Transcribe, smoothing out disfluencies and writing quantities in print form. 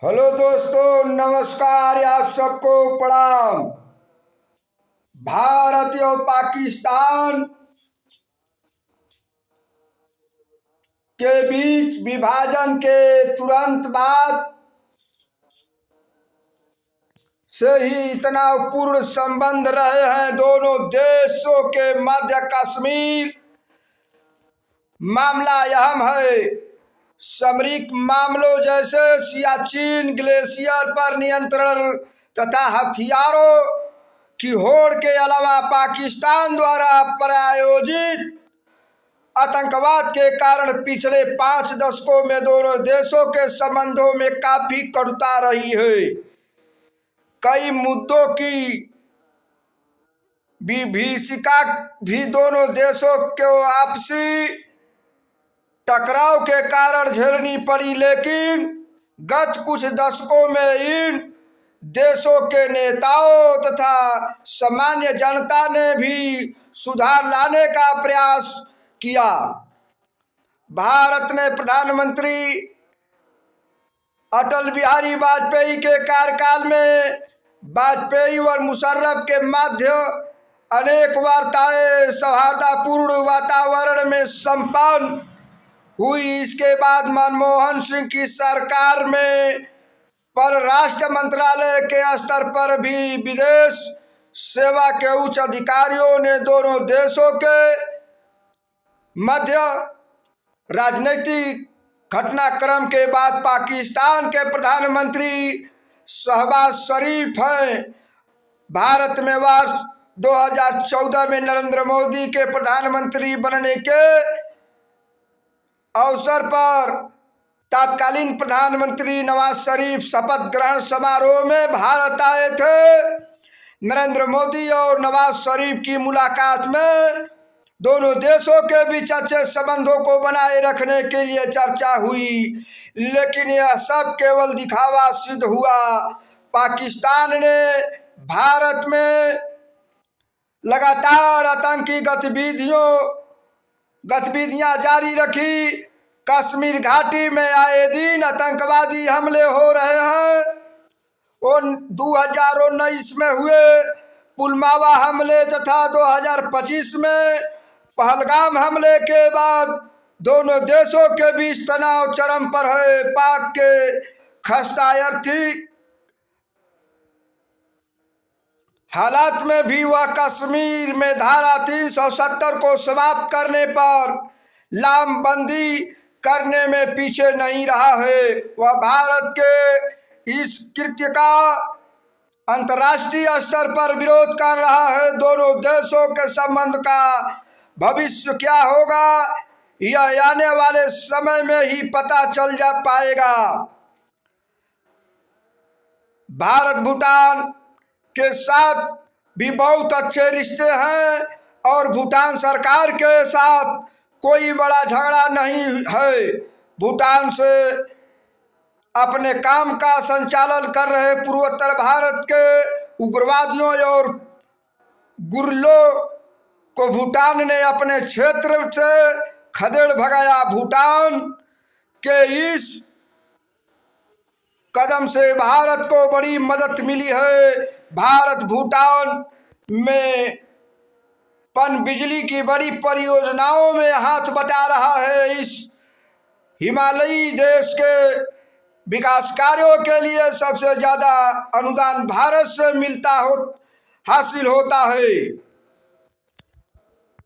Hello दोस्तों, नमस्कार। आप सबको प्रणाम। भारत और पाकिस्तान के बीच विभाजन के तुरंत बाद से ही इतना पूर्ण संबंध रहे हैं दोनों देशों के मध्य। कश्मीर मामला अहम है। सामरिक मामलों जैसे सियाचिन ग्लेशियर पर नियंत्रण तथा हथियारों की होड़ के अलावा पाकिस्तान द्वारा प्रायोजित आतंकवाद के कारण पिछले 5 दशकों में दोनों देशों के संबंधों में काफी कटुता रही है। कई मुद्दों की विभीषिका भी दोनों देशों को आपसी टकराव के कारण झेलनी पड़ी, लेकिन गत कुछ दशकों में इन देशों के नेताओं तथा सामान्य जनता ने भी सुधार लाने का प्रयास किया। भारत ने प्रधानमंत्री अटल बिहारी वाजपेयी के कार्यकाल में वाजपेयी और मुशर्रफ के मध्य अनेक वार्ताएं सौहार्दपूर्ण वातावरण में संपन्न हुई। इसके बाद मनमोहन सिंह की सरकार में परराष्ट्र मंत्रालय के स्तर पर भी विदेश सेवा के उच्च अधिकारियों ने दोनों देशों के मध्य राजनीतिक घटनाक्रम के बाद पाकिस्तान के प्रधानमंत्री शहबाज शरीफ हैं। भारत में वर्ष 2014 में नरेंद्र मोदी के प्रधानमंत्री बनने के अवसर पर तत्कालीन प्रधानमंत्री नवाज शरीफ शपथ ग्रहण समारोह में भारत आए थे। नरेंद्र मोदी और नवाज शरीफ की मुलाकात में दोनों देशों के बीच अच्छे संबंधों को बनाए रखने के लिए चर्चा हुई, लेकिन यह सब केवल दिखावा सिद्ध हुआ। पाकिस्तान ने भारत में लगातार आतंकी गतिविधियां जारी रखी। कश्मीर घाटी में आए दिन आतंकवादी हमले हो रहे हैं और 2019 में हुए पुलवामा हमले तथा 2025 में पहलगाम हमले के बाद दोनों देशों के बीच तनाव चरम पर है। पाक के खस्ता आर्थिक हालात में भी वह कश्मीर में धारा 370 को समाप्त करने पर लामबंदी करने में पीछे नहीं रहा है। वह भारत के इस कृत्य का अंतर्राष्ट्रीय स्तर पर विरोध कर रहा है। दोनों देशों के संबंध का भविष्य क्या होगा, यह आने वाले समय में ही पता चल जा पाएगा। भारत भूटान के साथ भी बहुत अच्छे रिश्ते हैं और भूटान सरकार के साथ कोई बड़ा झगड़ा नहीं है। भूटान से अपने काम का संचालन कर रहे पूर्वोत्तर भारत के उग्रवादियों और गुर्रों को भूटान ने अपने क्षेत्र से खदेड़ भगाया। भूटान के इस कदम से भारत को बड़ी मदद मिली है। भारत भूटान में पनबिजली की बड़ी परियोजनाओं में हाथ बटा रहा है। इस हिमालयी देश के विकास कार्यों के लिए सबसे ज्यादा अनुदान भारत से हासिल होता है।